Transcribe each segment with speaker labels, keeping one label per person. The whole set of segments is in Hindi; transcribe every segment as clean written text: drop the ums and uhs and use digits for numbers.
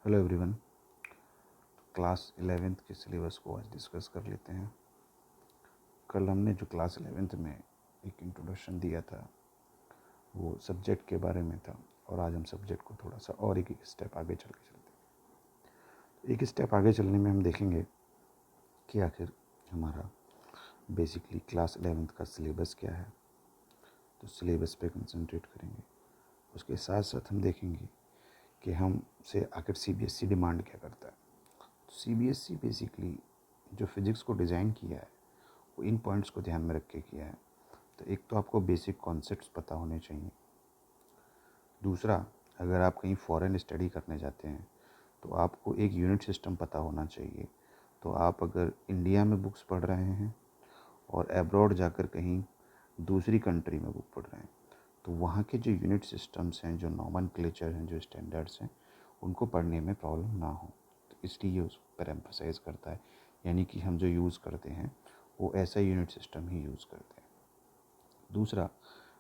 Speaker 1: Hello everyone. क्लास 11th के सिलेबस को आज डिस्कस कर लेते हैं। कल हमने जो क्लास 11th में एक इंट्रोडक्शन दिया था वो सब्जेक्ट के बारे में था, और आज हम सब्जेक्ट को थोड़ा सा और एक स्टेप आगे चल के चलते हैं। एक स्टेप आगे चलने में हम देखेंगे कि आखिर हमारा बेसिकली क्लास 11th का सिलेबस क्या है, तो सिलेबस पे कंसंट्रेट करेंगे। उसके साथ साथ हम देखेंगे कि हमसे आखिर CBSE डिमांड क्या करता है। CBSE बेसिकली जो फिज़िक्स को डिज़ाइन किया है वो इन पॉइंट्स को ध्यान में रख के किया है। तो एक तो आपको बेसिक कॉन्सेप्ट्स पता होने चाहिए। दूसरा, अगर आप कहीं फॉरेन स्टडी करने जाते हैं तो आपको एक यूनिट सिस्टम पता होना चाहिए। तो आप अगर इंडिया में बुक्स पढ़ रहे हैं और एब्रॉड जाकर कहीं दूसरी कंट्री में बुक पढ़ रहे हैं तो वहाँ के जो यूनिट सिस्टम्स हैं, जो नॉमेनक्लेचर हैं, जो स्टैंडर्ड्स हैं, उनको पढ़ने में प्रॉब्लम ना हो। तो इसलिए उस पर एम्फसाइज़ करता है, यानी कि हम जो यूज़ करते हैं वो ऐसा यूनिट सिस्टम ही यूज़ करते हैं। दूसरा,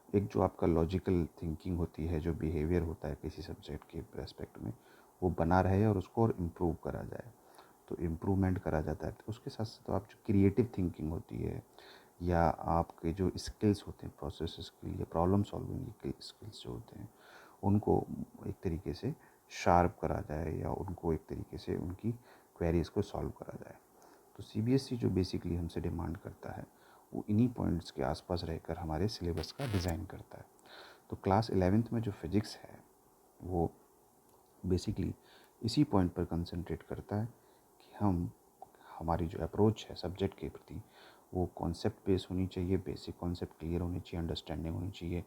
Speaker 1: एक जो आपका लॉजिकल थिंकिंग होती है, जो बिहेवियर होता है किसी सब्जेक्ट के रेस्पेक्ट में, वो बना रहे और उसको और इम्प्रूव करा जाए, तो इम्प्रूवमेंट करा जाता है। तो उसके साथ साथ आप जो क्रिएटिव थिंकिंग होती है या आपके जो स्किल्स होते हैं, प्रोसेस स्किल या प्रॉब्लम सॉल्विंग के स्किल्स जो होते हैं, उनको एक तरीके से शार्प करा जाए या उनको एक तरीके से उनकी क्वेरीज को सॉल्व करा जाए। तो CBSE जो बेसिकली हमसे डिमांड करता है वो इन्हीं पॉइंट्स के आसपास रहकर हमारे सिलेबस का डिज़ाइन करता है। तो क्लास 11th में जो फिज़िक्स है वो बेसिकली इसी पॉइंट पर कंसंट्रेट करता है कि हमारी जो अप्रोच है सब्जेक्ट के प्रति वो कॉन्सेप्ट बेस होनी चाहिए, बेसिक कॉन्सेप्ट क्लियर होनी चाहिए, अंडरस्टैंडिंग होनी चाहिए।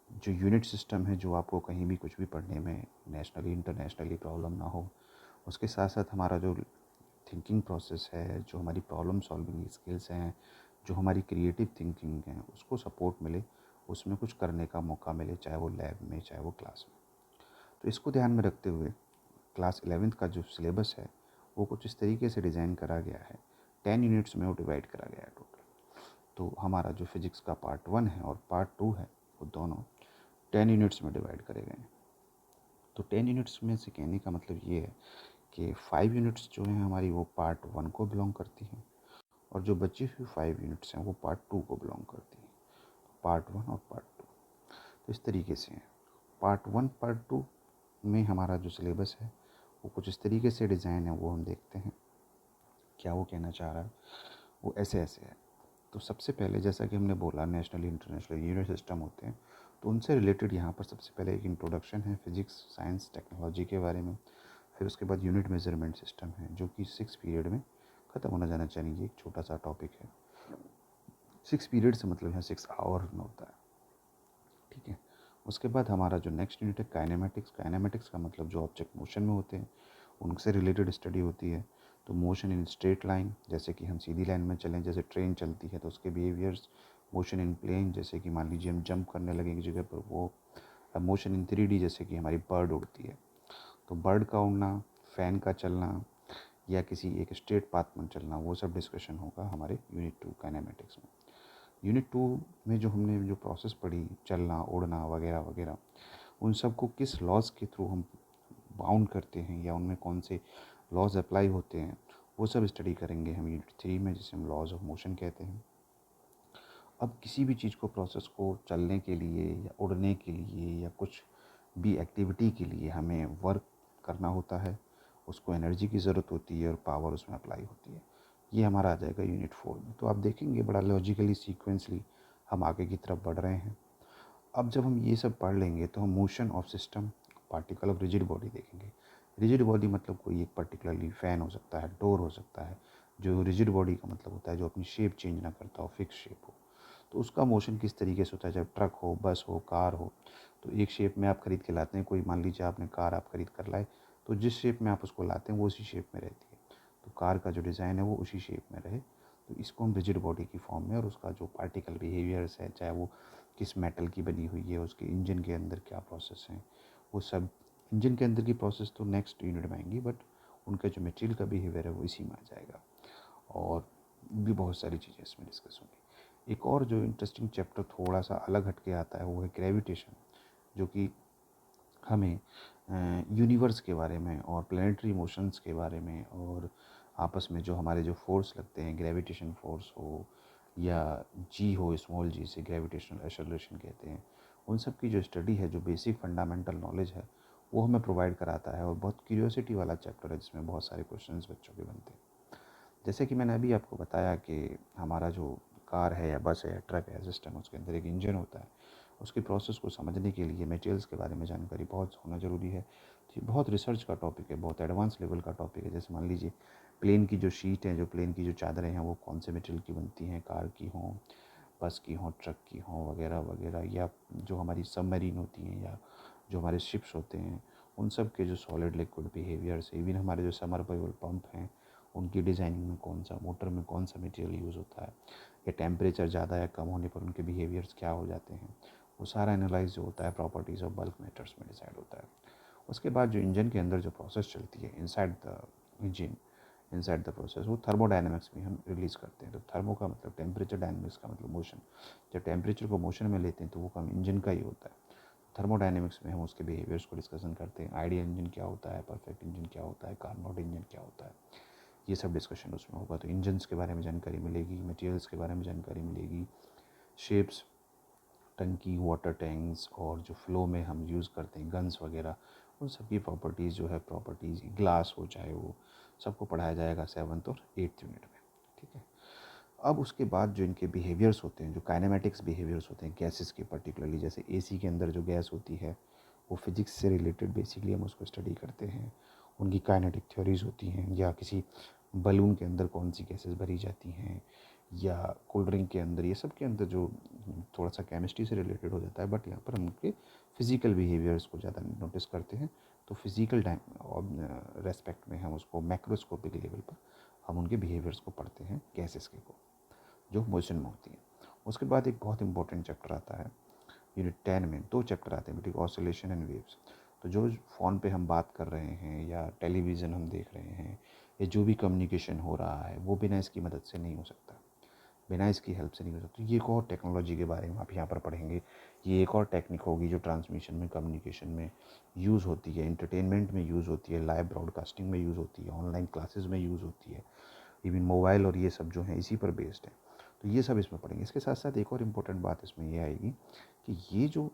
Speaker 1: जो यूनिट सिस्टम है, जो आपको कहीं भी कुछ भी पढ़ने में नेशनली इंटरनेशनली प्रॉब्लम ना हो। उसके साथ साथ हमारा जो थिंकिंग प्रोसेस है, जो हमारी प्रॉब्लम सॉल्विंग स्किल्स हैं, जो हमारी क्रिएटिव थिंकिंग है, उसको सपोर्ट मिले, उसमें कुछ करने का मौका मिले, चाहे वो लैब में चाहे वो क्लास में। तो इसको ध्यान में रखते हुए क्लास 11th का जो सिलेबस है वो कुछ इस तरीके से डिज़ाइन करा गया है। 10 यूनिट्स में वो डिवाइड करा गया है टोटल। तो हमारा जो फिज़िक्स का पार्ट 1 है और पार्ट 2 है वो दोनों 10 यूनिट्स में डिवाइड करे गए हैं। तो 10 यूनिट्स में से कहने का मतलब ये है कि 5 यूनिट्स जो हैं हमारी वो पार्ट 1 को बिलोंग करती हैं, और जो बची हुई 5 यूनिट्स हैं वो पार्ट 2 को बिलोंग करती हैं। पार्ट 1 और पार्ट 2 तो इस तरीके से हैं। पार्ट 1 पार्ट 2 में हमारा जो सिलेबस है वो कुछ इस तरीके से डिज़ाइन है, वो हम देखते हैं क्या वो कहना चाह रहा है। वो ऐसे ऐसे है। तो सबसे पहले, जैसा कि हमने बोला, नेशनल इंटरनेशनल यूनिट सिस्टम होते हैं, तो उनसे रिलेटेड यहाँ पर सबसे पहले एक इंट्रोडक्शन है फिज़िक्स साइंस टेक्नोलॉजी के बारे में। फिर उसके बाद यूनिट मेजरमेंट सिस्टम है जो कि 6 पीरियड में ख़त्म होना जाना चाहिए। एक छोटा सा टॉपिक है। 6 पीरियड से मतलब यहाँ 6 आवर में होता है, ठीक है। उसके बाद हमारा जो नेक्स्ट यूनिट है काइनेमेटिक्स। काइनेमेटिक्स का मतलब जो ऑब्जेक्ट मोशन में होते हैं उनसे रिलेटेड स्टडी होती है। तो मोशन इन स्ट्रेट लाइन, जैसे कि हम सीधी लाइन में चलें, जैसे ट्रेन चलती है तो उसके बिहेवियर्स। मोशन इन प्लेन, जैसे कि मान लीजिए हम जंप करने लगे एक जगह पर, वो। मोशन इन 3D, जैसे कि हमारी बर्ड उड़ती है तो बर्ड का उड़ना, फ़ैन का चलना या किसी एक स्ट्रेट पाथ में चलना, वो सब डिस्कशन होगा हमारे यूनिट 2 काइनेमेटिक्स में। यूनिट 2 में जो हमने जो प्रोसेस पढ़ी, चलना उड़ना वगैरह वगैरह, उन सब को किस लॉज के थ्रू हम बाउंड करते हैं या उनमें कौन से लॉज अप्लाई होते हैं, वो सब स्टडी करेंगे हम यूनिट 3 में, जिसे हम लॉज ऑफ मोशन कहते हैं। अब किसी भी चीज़ को, प्रोसेस को चलने के लिए या उड़ने के लिए या कुछ भी एक्टिविटी के लिए हमें वर्क करना होता है, उसको एनर्जी की ज़रूरत होती है और पावर उसमें अप्लाई होती है। ये हमारा आ जाएगा यूनिट 4 में। तो आप देखेंगे बड़ा लॉजिकली सीक्वेंसली हम आगे की तरफ बढ़ रहे हैं। अब जब हम ये सब पढ़ लेंगे तो हम motion of system, particle of rigid body देखेंगे। रिजिड बॉडी मतलब कोई एक पर्टिकुलरली फ़ैन हो सकता है, डोर हो सकता है। जो रिजिड बॉडी का मतलब होता है जो अपनी शेप चेंज ना करता हो, फिक्स शेप हो। तो उसका मोशन किस तरीके से होता है, जब ट्रक हो, बस हो, कार हो, तो एक शेप में आप खरीद के लाते हैं। कोई मान लीजिए आपने कार आप खरीद कर लाए, तो जिस शेप में आप उसको लाते हैं वो उसी शेप में रहती है। तो कार का जो डिज़ाइन है वो उसी शेप में रहे, तो इसको हम रिजिड बॉडी की फॉर्म में, और उसका जो पार्टिकल बिहेवियर्स है, चाहे वो किस मेटल की बनी हुई है, उसके इंजन के अंदर क्या प्रोसेस हैं, वो सब। इंजन के अंदर की प्रोसेस तो नेक्स्ट यूनिट में आएंगी, बट उनका जो मटेरियल का बिहेवियर है वो इसी में आ जाएगा। और भी बहुत सारी चीज़ें इसमें डिस्कस होंगी। एक और जो इंटरेस्टिंग चैप्टर थोड़ा सा अलग हट के आता है वो है ग्रेविटेशन, जो कि हमें यूनिवर्स के बारे में और प्लानिटरी मोशंस के बारे में, और आपस में जो हमारे जो फोर्स लगते हैं, ग्रेविटेशन फोर्स हो या जी हो, स्मॉल जी से ग्रेविटेशनल एक्सेलरेशन कहते हैं, उन सब की जो स्टडी है, जो बेसिक फंडामेंटल नॉलेज है, वो हमें प्रोवाइड कराता है। और बहुत क्यूरियोसिटी वाला चैप्टर है जिसमें बहुत सारे क्वेश्चंस बच्चों के बनते हैं। जैसे कि मैंने अभी आपको बताया कि हमारा जो कार है या बस है या ट्रक है सिस्टम, उसके अंदर एक इंजन होता है। उसकी प्रोसेस को समझने के लिए मटेरियल्स के बारे में जानकारी बहुत होना ज़रूरी है। तो ये बहुत रिसर्च का टॉपिक है, बहुत एडवांस लेवल का टॉपिक है। जैसे मान लीजिए प्लेन की जो शीट है, जो प्लेन की जो चादरें हैं, वो कौन से मटेरियल की बनती हैं, कार की हों, बस की हों, ट्रक की हों, वगैरह वगैरह, या जो हमारी सबमरीन होती हैं या जो हमारे शिप्स होते हैं, उन सब के जो सॉलिड लिक्विड बिहेवियर्स, इवन हमारे जो समरसेबल पंप हैं, उनकी डिज़ाइनिंग में कौन सा, मोटर में कौन सा मटेरियल यूज़ होता है, या टेम्परेचर ज़्यादा या कम होने पर उनके बिहेवियर्स क्या हो जाते हैं, वो सारा एनालाइज जो होता है प्रॉपर्टीज़ ऑफ बल्क मैटर्स में डिसाइड होता है। उसके बाद जो इंजन के अंदर जो प्रोसेस चलती है inside the engine, inside the process, वो थर्मोडायनेमिक्स में हम रिलीज़ करते हैं। तो थर्मो का मतलब टेम्परेचर, डायनेमिक्स का मतलब मोशन। जब टेम्परेचर को मोशन में लेते हैं तो वो काम इंजन का ही होता है। थर्मोडायनेमिक्स में हम उसके बिहेवियर्स को डिस्कशन करते हैं। आइडियल इंजन क्या होता है, परफेक्ट इंजन क्या होता है, कार्नोट इंजन क्या होता है, ये सब डिस्कशन उसमें होगा। तो इंजन्स के बारे में जानकारी मिलेगी, मटेरियल्स के बारे में जानकारी मिलेगी, शेप्स, टंकी, वाटर टैंक्स, और जो फ्लो में हम यूज़ करते हैं गन्स वगैरह, उन सब की प्रॉपर्टीज़ जो है, प्रॉपर्टीज़ ग्लास हो चाहे वो, सबको पढ़ाया जाएगा 7th और 8th यूनिट में। ठीक है। अब उसके बाद जो इनके बिहेवियर्स होते हैं, जो काइनेमेटिक्स बिहेवियर्स होते हैं गैसेस के, पर्टिकुलरली जैसे एसी के अंदर जो गैस होती है, वो फिजिक्स से रिलेटेड बेसिकली हम उसको स्टडी करते हैं। उनकी काइनेटिक थ्योरीज होती हैं, या किसी बलून के अंदर कौन सी गैसेस भरी जाती हैं, या कोल्ड ड्रिंक के अंदर, ये सब के अंदर जो थोड़ा सा केमिस्ट्री से रिलेटेड हो जाता है। बट यहाँ पर हम उनके फिज़िकल बिहेवियर्स को ज़्यादा नोटिस करते हैं। तो फिज़िकल रेस्पेक्ट में हम उसको मैक्रोस्कोपिक लेवल पर हम उनके बिहेवियर्स को पढ़ते हैं, गैसेस के को, जो मोशन में होती है। उसके बाद एक बहुत इंपॉर्टेंट चैप्टर आता है यूनिट 10 में। 2 चैप्टर आते हैं बेटी, ऑसिलेशन एंड वेव्स। तो जो फ़ोन पे हम बात कर रहे हैं या टेलीविज़न हम देख रहे हैं, या जो भी कम्युनिकेशन हो रहा है, वो बिना इसकी मदद से नहीं हो सकता, बिना इसकी हेल्प से नहीं हो सकता। ये एक और टेक्नोलॉजी के बारे में आप यहाँ पर पढ़ेंगे। ये एक और टेक्निक होगी जो ट्रांसमिशन में, कम्युनिकेशन में यूज़ होती है, एंटरटेनमेंट में यूज़ होती है, लाइव ब्रॉडकास्टिंग में यूज़ होती है, ऑनलाइन क्लासेस में यूज़ होती है, इवन मोबाइल और ये सब जो हैं इसी पर बेस्ड है। तो ये सब इसमें पढ़ेंगे। इसके साथ साथ एक और इम्पोर्टेंट बात इसमें ये आएगी कि ये जो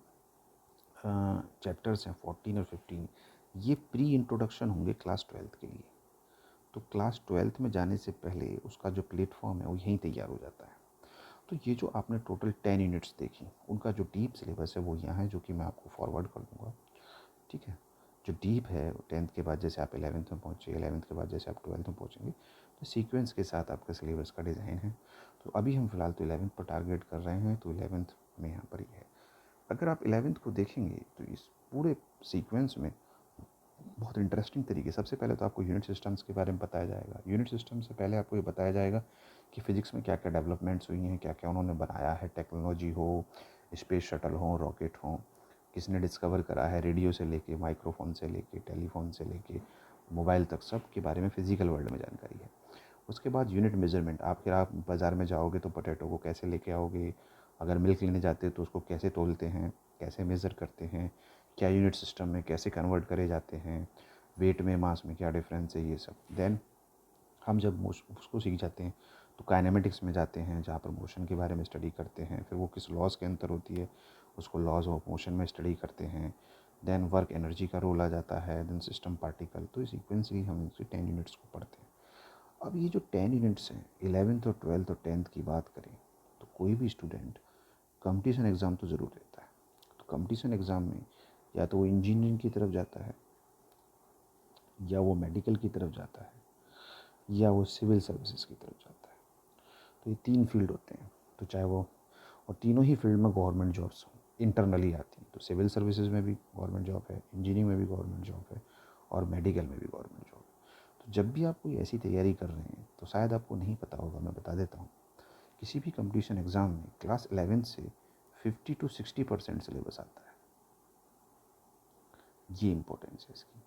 Speaker 1: चैप्टर्स हैं 14 और 15, ये प्री इंट्रोडक्शन होंगे क्लास 12th के लिए। तो क्लास 12th में जाने से पहले उसका जो प्लेटफॉर्म है वो यहीं तैयार हो जाता है। तो ये जो आपने टोटल 10 यूनिट्स देखी, उनका जो डीप सिलेबस है वो यहाँ है, जो कि मैं आपको फॉरवर्ड कर दूँगा। ठीक है। जो डीप है 10th के बाद जैसे आप 11th में पहुँचे, 11th के बाद जैसे आप 12th में पहुँचेंगे, तो सीक्वेंस के साथ आपका सिलेबस का डिज़ाइन है। तो अभी हम फ़िलहाल तो 11th पर टारगेट कर रहे हैं, तो 11th में यहाँ पर ही है। अगर आप 11th को देखेंगे तो इस पूरे सीक्वेंस में बहुत इंटरेस्टिंग तरीके, सबसे पहले तो आपको यूनिट सिस्टम्स के बारे में बताया जाएगा। यूनिट सिस्टम से पहले आपको ये बताया जाएगा कि फ़िज़िक्स में क्या क्या डेवलपमेंट्स हुई हैं, क्या क्या उन्होंने बनाया है, टेक्नोलॉजी हो, स्पेस शटल हो, रॉकेट हो, किसने डिस्कवर करा है, रेडियो से लेके, माइक्रोफोन से लेके, टेलीफोन से लेके मोबाइल तक, सब के बारे में फ़िज़िकल वर्ल्ड में जानकारी है। उसके बाद यूनिट मेजरमेंट, आखिर आप बाज़ार में जाओगे तो पोटैटो को कैसे लेके आओगे, अगर मिल्क लेने जाते हो तो उसको कैसे तोलते हैं, कैसे मेज़र करते हैं, क्या यूनिट सिस्टम में कैसे कन्वर्ट करे जाते हैं, वेट में, मास में क्या डिफरेंस है, ये सब। देन हम जब उसको सीख जाते हैं तो काइनेमेटिक्स में जाते हैं, जहाँ पर मोशन के बारे में स्टडी करते हैं। फिर वो किस लॉज के अंतर होती है, उसको लॉज ऑफ मोशन में स्टडी करते हैं। देन वर्क एनर्जी का रोल आ जाता है, देन सिस्टम पार्टिकल। तो सीक्वेंसली हम इनसे 10 यूनिट्स को पढ़ते हैं। अब ये जो 10 यूनिट्स हैं, 11th और 12th और 10th की बात करें, तो कोई भी स्टूडेंट कंपटीशन एग्ज़ाम तो ज़रूर देता है। तो कंपटीशन एग्ज़ाम में या तो वो इंजीनियरिंग की तरफ जाता है, या वो मेडिकल की तरफ जाता है, या वो सिविल सर्विसेज की तरफ जाता है। तो ये 3 फील्ड होते हैं। तो चाहे वो, और तीनों ही फील्ड में गवर्नमेंट जॉब्स इंटरनली आती हैं। तो सिविल सर्विसेज में भी गवर्नमेंट जॉब है, इंजीनियरिंग में भी गवर्नमेंट जॉब है, और मेडिकल में भी गवर्नमेंट जॉब है। तो जब भी आप कोई ऐसी तैयारी कर रहे हैं, तो शायद आपको नहीं पता होगा, मैं बता देता हूँ, किसी भी कंपटीशन एग्ज़ाम में क्लास 11th से 50 to 60% सिलेबस आता है। ये इम्पोर्टेंस है इसकी।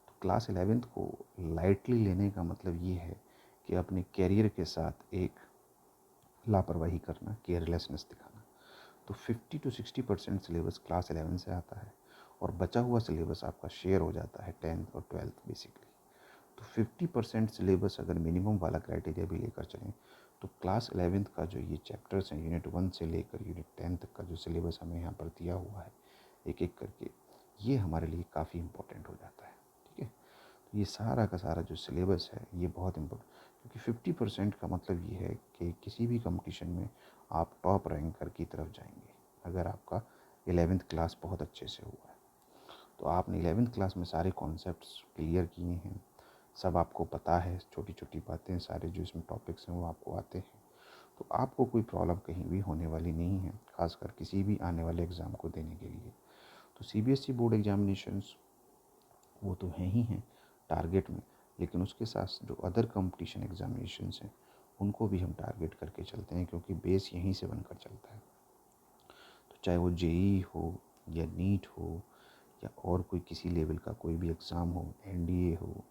Speaker 1: तो क्लास 11th को लाइटली लेने का मतलब ये है कि अपने कैरियर के साथ एक लापरवाही करना, केयरलेसनेस दिखाना। तो 50 to 60% सिलेबस क्लास 11 से आता है, और बचा हुआ सिलेबस आपका शेयर हो जाता है 10th और 12th बेसिकली। तो 50% सिलेबस अगर मिनिमम वाला क्राइटेरिया भी लेकर चलें तो क्लास 11th का जो ये चैप्टर्स हैं यूनिट 1 से लेकर यूनिट 10 तक का जो सिलेबस हमें यहाँ पर दिया हुआ है एक एक करके, ये हमारे लिए काफ़ी इम्पोर्टेंट हो जाता है। ठीक है, तो ये सारा का सारा जो सिलेबस है ये बहुत इम्पोर्टेंट, क्योंकि 50% का मतलब ये है कि किसी भी कंपटीशन में आप टॉप रैंकर की तरफ जाएंगे अगर आपका 11th क्लास बहुत अच्छे से हुआ है। तो आपने 11th क्लास में सारे कॉन्सेप्ट्स क्लियर किए हैं, सब आपको पता है, छोटी छोटी बातें सारे जो इसमें टॉपिक्स हैं वो आपको आते हैं, तो आपको कोई प्रॉब्लम कहीं भी होने वाली नहीं है, खासकर किसी भी आने वाले एग्ज़ाम को देने के लिए। तो सीबीएसई बोर्ड एग्जामिनेशंस वो तो हैं ही हैं टारगेट में, लेकिन उसके साथ जो अदर कंपटीशन एग्जामिनेशंस हैं उनको भी हम टारगेट करके चलते हैं, क्योंकि बेस यहीं से बनकर चलता है। तो चाहे वो जेई हो या नीट हो या और कोई किसी लेवल का कोई भी एग्ज़ाम हो, एनडीए हो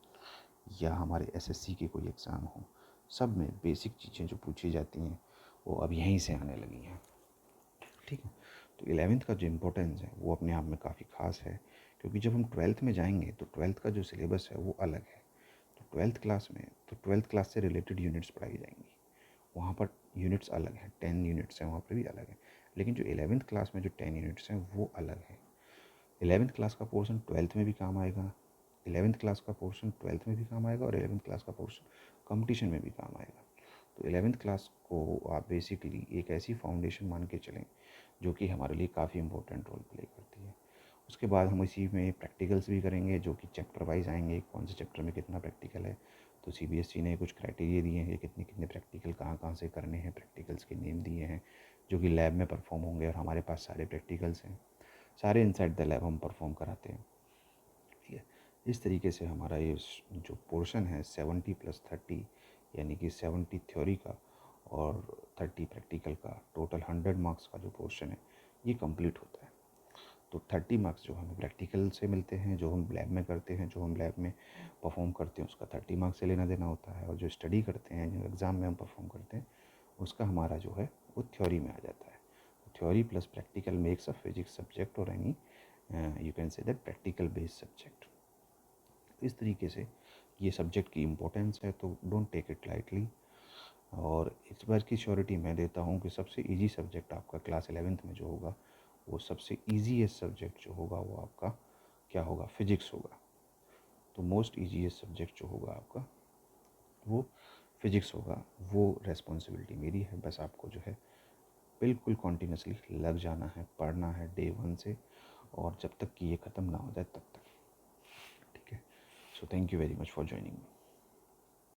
Speaker 1: या हमारे एसएससी के कोई एग्ज़ाम हो, सब में बेसिक चीज़ें जो पूछी जाती हैं वो अब यहीं से आने लगी हैं। ठीक है, तो 11th का जो इम्पोर्टेंस है वो अपने आप में काफ़ी ख़ास है, क्योंकि जब हम 12th में जाएंगे तो 12th का जो सिलेबस है वो अलग है। तो 12th क्लास में तो 12th क्लास से रिलेटेड यूनिट्स पढ़ाई जाएंगी, वहाँ पर यूनिट्स अलग हैं, 10 यूनिट्स हैं वहाँ पर भी अलग है। लेकिन जो 11th क्लास में जो 10 यूनिट्स हैं वो अलग है। 11th क्लास का पोर्शन 12th में भी काम आएगा, 11th क्लास का पोर्शन 12th में भी काम आएगा और 11th क्लास का पोर्शन कंपटीशन में भी काम आएगा। तो 11th क्लास को आप बेसिकली एक ऐसी फाउंडेशन मान के चलें जो कि हमारे लिए काफ़ी इंपॉर्टेंट रोल प्ले करती है। उसके बाद हम इसी में प्रैक्टिकल्स भी करेंगे जो कि चैप्टर वाइज आएंगे, कौन से चैप्टर में कितना प्रैक्टिकल है। तो सीबीएसई ने कुछ क्राइटेरिया दिए हैं कि कितने कितने प्रैक्टिकल कहाँ कहाँ से करने हैं, प्रैक्टिकल्स के नेम दिए हैं जो कि लैब में परफॉर्म होंगे, और हमारे पास सारे प्रैक्टिकल्स हैं, सारे इनसाइड द लैब हम परफॉर्म कराते हैं। ठीक है, इस तरीके से हमारा ये जो पोर्शन है 70+30 यानी कि 70 थ्योरी का और 30 प्रैक्टिकल का, टोटल 100 मार्क्स का जो पोर्शन है ये कंप्लीट होता है। तो 30 मार्क्स जो हमें प्रैक्टिकल से मिलते हैं, जो हम लैब में करते हैं, जो हम लैब में परफॉर्म करते हैं उसका 30 मार्क्स से लेना देना होता है, और जो स्टडी करते हैं, जो एग्ज़ाम में हम परफॉर्म करते हैं उसका हमारा जो है वो थ्योरी में आ जाता है। Theory plus practical makes a physics subject और any you can say that practical based subject. इस तरीके से ये सब्जेक्ट की इम्पोर्टेंस है, तो डोंट टेक इट लाइटली। और इस बार की श्योरिटी मैं देता हूँ कि सबसे इजी सब्जेक्ट आपका क्लास 11th में जो होगा वो सबसे ईजीएस्ट सब्जेक्ट जो होगा वो आपका क्या होगा, फिजिक्स होगा। तो मोस्ट ईजीएस्ट सब्जेक्ट जो होगा आपका वो फिजिक्स होगा। वो रेस्पॉन्सिबिलिटी मेरी है, बस आपको जो है बिल्कुल कॉन्टीन्यूसली लग जाना है, पढ़ना है डे 1 से, और जब तक कि ये ख़त्म ना हो जाए तब तक। ठीक है, so thank you very much for joining me.